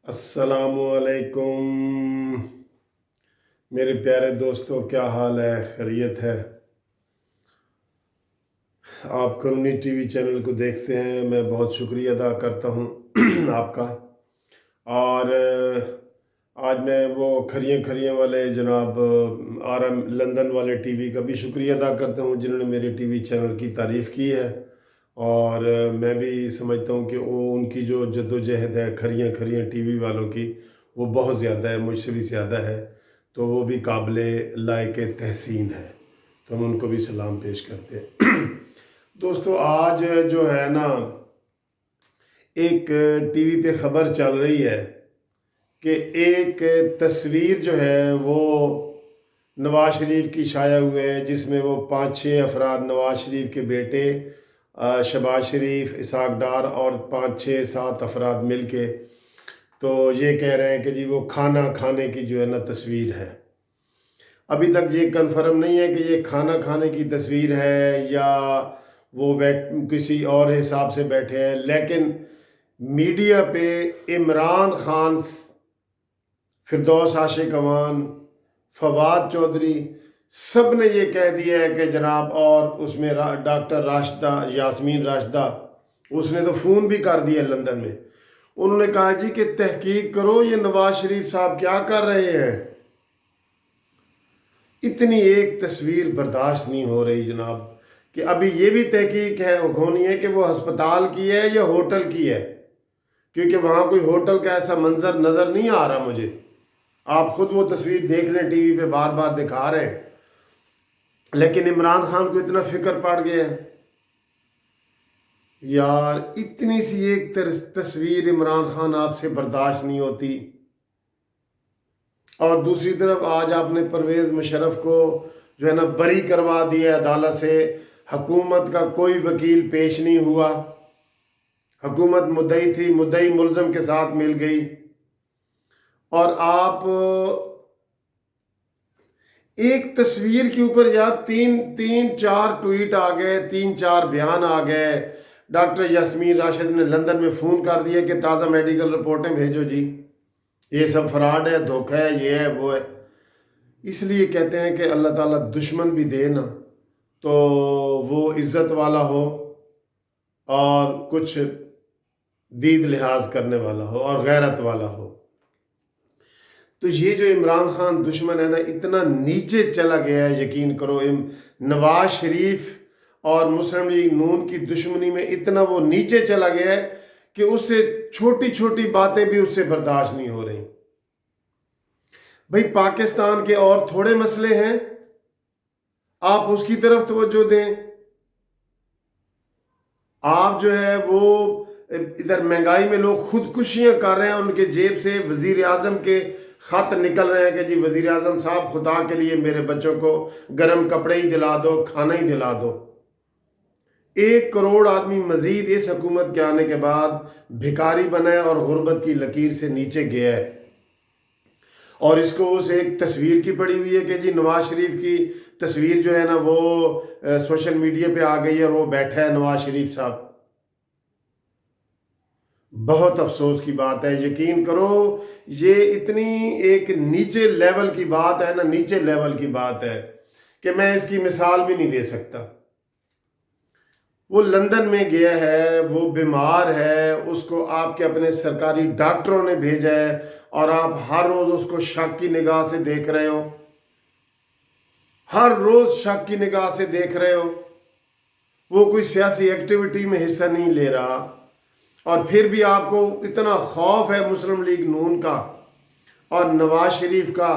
अस्सलामुअलैकुम मेरे प्यारे दोस्तों, क्या हाल है? खैरियत है? आप करुणी टीवी चैनल को देखते हैं, मैं बहुत शुक्रिया अदा करता हूँ आपका। और आज मैं वो खरियाँ खरियाँ वाले जनाब RM लंदन वाले टीवी का भी शुक्रिया अदा करता हूँ जिन्होंने मेरे टीवी चैनल की तारीफ़ की है। और मैं भी समझता हूँ कि वो उनकी जो जद्दोजहद है खरियाँ खरियाँ टीवी वालों की, वो बहुत ज़्यादा है, मुझसे भी ज़्यादा है। तो वो भी काबिले लायक तहसीन है, तो हम उनको भी सलाम पेश करते हैं। दोस्तों, आज जो है ना, एक टीवी पे ख़बर चल रही है कि एक तस्वीर जो है वो नवाज शरीफ की शाया हुई है, जिसमें वो 5-6 अफराद, नवाज शरीफ के बेटे शहबाज शरीफ, इसहाक डार और 5-6-7 अफराद मिल के तो ये कह रहे हैं कि जी वो खाना खाने की जो है ना तस्वीर है। अभी तक ये कन्फर्म नहीं है कि ये खाना खाने की तस्वीर है या वो किसी और हिसाब से बैठे हैं, लेकिन मीडिया पे इमरान खान, फिरदौस आशिक अवान, फवाद चौधरी, सब ने ये कह दिया है कि जनाब, और उसमें डॉक्टर राशिदा, यास्मीन राशिदा, उसने तो फ़ोन भी कर दिया लंदन में। उन्होंने कहा जी कि तहकीक करो, ये नवाज शरीफ साहब क्या कर रहे हैं। इतनी एक तस्वीर बर्दाश्त नहीं हो रही जनाब, कि अभी ये भी तहकीक है होनी है कि वो अस्पताल की है या होटल की है, क्योंकि वहाँ कोई होटल का ऐसा मंजर नज़र नहीं आ रहा मुझे। आप खुद वो तस्वीर देख लें, टीवी पे बार बार दिखा रहे हैं, लेकिन इमरान खान को इतना फिक्र पड़ गया है। यार, इतनी सी एक तस्वीर इमरान खान आपसे बर्दाश्त नहीं होती। और दूसरी तरफ आज आपने परवेज़ मुशर्रफ को जो है ना बरी करवा दिया अदालत से। हुकूमत का कोई वकील पेश नहीं हुआ, हुकूमत मुद्दई थी, मुद्दई मुलज़म के साथ मिल गई। और आप एक तस्वीर के ऊपर यार तीन चार ट्वीट आ गए, 3-4 बयान आ गए। डॉक्टर यास्मीन राशिद ने लंदन में फ़ोन कर दिया कि ताज़ा मेडिकल रिपोर्टें भेजो जी, ये सब फ्रॉड है, धोखा है, ये है, वो है। इसलिए कहते हैं कि अल्लाह ताला दुश्मन भी दे ना तो वो इज़्ज़त वाला हो और कुछ दीद लिहाज करने वाला हो और गैरत वाला हो। तो ये जो इमरान खान दुश्मन है ना, इतना नीचे चला गया है, यकीन करो। नवाज शरीफ और मुस्लिम लीग नून की दुश्मनी में इतना वो नीचे चला गया है कि उससे छोटी छोटी बातें भी उससे बर्दाश्त नहीं हो रही। भाई, पाकिस्तान के और थोड़े मसले हैं, आप उसकी तरफ तवज्जो दें। आप जो है वो इधर महंगाई में लोग खुदकुशियां कर रहे हैं, उनके जेब से वजीर आजम के खत निकल रहे हैं कि जी वजीर आजम साहब, खुदा के लिए मेरे बच्चों को गर्म कपड़े ही दिला दो, खाना ही दिला दो। 1 करोड़ आदमी मजीद इस हुकूमत के आने के बाद भिखारी बना है और गुर्बत की लकीर से नीचे गया है। और इसको उस एक तस्वीर की पड़ी हुई है कि जी नवाज शरीफ की तस्वीर जो है ना वो सोशल मीडिया पे आ गई है और वो बैठा है नवाज शरीफ साहब। बहुत अफसोस की बात है, यकीन करो। ये इतनी एक नीचे लेवल की बात है ना, नीचे लेवल की बात है कि मैं इसकी मिसाल भी नहीं दे सकता। वो लंदन में गया है, वो बीमार है, उसको आपके अपने सरकारी डॉक्टरों ने भेजा है और आप हर रोज उसको शक की निगाह से देख रहे हो, हर रोज शक की निगाह से देख रहे हो। वो कोई सियासी एक्टिविटी में हिस्सा नहीं ले रहा, और फिर भी आपको इतना खौफ है मुस्लिम लीग नून का और नवाज शरीफ का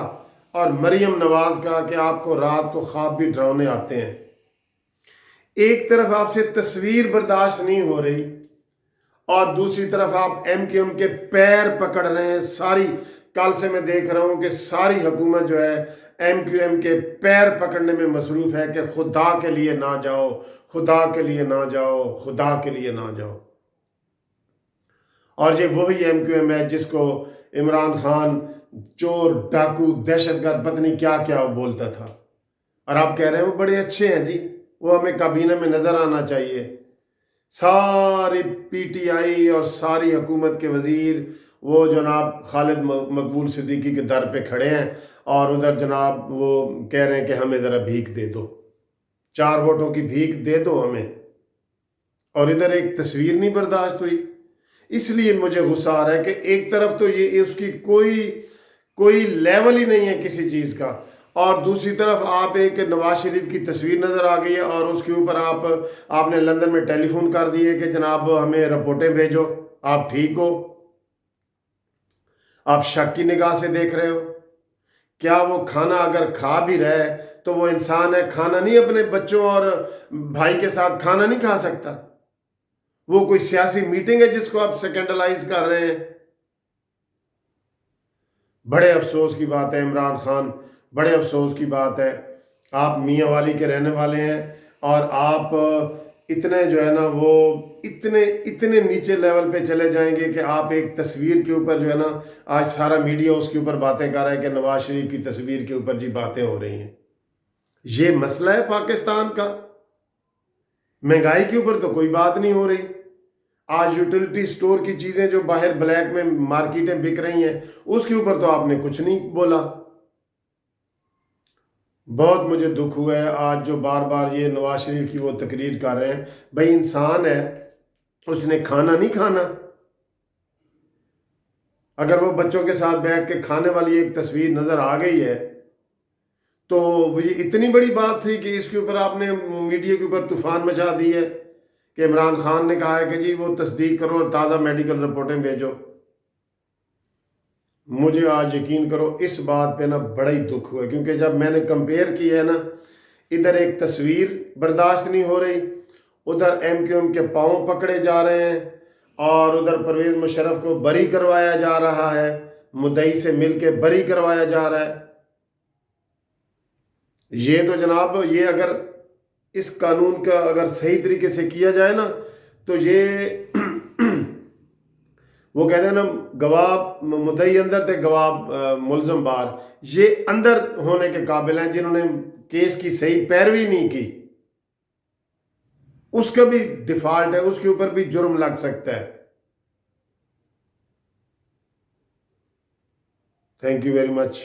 और मरियम नवाज का कि आपको रात को ख्वाब भी डरावने आते हैं। एक तरफ आपसे तस्वीर बर्दाश्त नहीं हो रही और दूसरी तरफ आप MQM के पैर पकड़ रहे हैं। सारी कल से मैं देख रहा हूं कि सारी हुकूमत जो है MQM के पैर पकड़ने में मसरूफ है कि खुदा के लिए ना जाओ, खुदा के लिए ना जाओ, खुदा के लिए ना जाओ। और ये वही MQM है जिसको इमरान खान चोर, डाकू, दहशतगर्द, पता नहीं क्या क्या बोलता था। और आप कह रहे हैं वो बड़े अच्छे हैं जी, वो हमें काबीना में नजर आना चाहिए। सारी PTI और सारी हुकूमत के वजीर وہ جناب خالد مقبول صدیقی کے در پہ کھڑے ہیں اور ادھر جناب وہ کہہ رہے ہیں کہ ہمیں ذرا بھیک دے دو، 4 ووٹوں کی بھیک دے دو ہمیں، اور ادھر ایک تصویر نہیں برداشت ہوئی۔ اس لیے مجھے غصہ آ رہا ہے کہ ایک طرف تو یہ اس کی کوئی لیول ہی نہیں ہے کسی چیز کا، اور دوسری طرف آپ ایک نواز شریف کی تصویر نظر آ گئی ہے اور اس کے اوپر آپ نے لندن میں ٹیلی فون کر دیے کہ جناب ہمیں رپورٹیں بھیجو، آپ ٹھیک ہو؟ آپ شک کی نگاہ سے دیکھ رہے ہو؟ کیا وہ کھانا اگر کھا بھی رہے تو وہ انسان ہے، کھانا نہیں اپنے بچوں اور بھائی کے ساتھ کھانا نہیں کھا سکتا؟ وہ کوئی سیاسی میٹنگ ہے جس کو آپ سیکنڈلائز کر رہے ہیں؟ بڑے افسوس کی بات ہے عمران خان، بڑے افسوس کی بات ہے، آپ میاں والی کے رہنے والے ہیں اور آپ اتنے جو ہے نا وہ اتنے نیچے لیول پہ چلے جائیں گے کہ آپ ایک تصویر کے اوپر جو ہے نا آج سارا میڈیا اس کے اوپر باتیں کر رہا ہے کہ نواز شریف کی تصویر کے اوپر جی باتیں ہو رہی ہیں۔ یہ مسئلہ ہے پاکستان کا؟ مہنگائی کے اوپر تو کوئی بات نہیں ہو رہی۔ آج یوٹیلٹی سٹور کی چیزیں جو باہر بلیک میں مارکیٹیں بک رہی ہیں اس کے اوپر تو آپ نے کچھ نہیں بولا۔ بہت مجھے دکھ ہوا ہے آج جو بار بار یہ نواز شریف کی وہ تقریر کر رہے ہیں، بھئی انسان ہے، اس نے کھانا نہیں کھانا؟ اگر وہ بچوں کے ساتھ بیٹھ کے کھانے والی ایک تصویر نظر آ گئی ہے تو یہ اتنی بڑی بات تھی کہ اس کے اوپر آپ نے میڈیا کے اوپر طوفان مچا دی ہے کہ عمران خان نے کہا ہے کہ جی وہ تصدیق کرو اور تازہ میڈیکل رپورٹیں بھیجو۔ مجھے آج یقین کرو اس بات پہ نا بڑا ہی دکھ ہوا ہے، کیونکہ جب میں نے کمپیئر کیا ہے نا، ادھر ایک تصویر برداشت نہیں ہو رہی، ادھر ایم کیو ایم کے پاؤں پکڑے جا رہے ہیں اور ادھر پرویز مشرف کو بری کروایا جا رہا ہے، مدعی سے مل کے بری کروایا جا رہا ہے۔ یہ تو جناب یہ اگر اس قانون کا اگر صحیح طریقے سے کیا جائے نا تو یہ وہ کہتے ہیں نا گواہ مدعی اندر تھے گواہ ملزم باہر، یہ اندر ہونے کے قابل ہیں جنہوں نے کیس کی صحیح پیروی نہیں کی، اس کا بھی ڈیفالٹ ہے، اس کے اوپر بھی جرم لگ سکتا ہے۔ Thank you very much.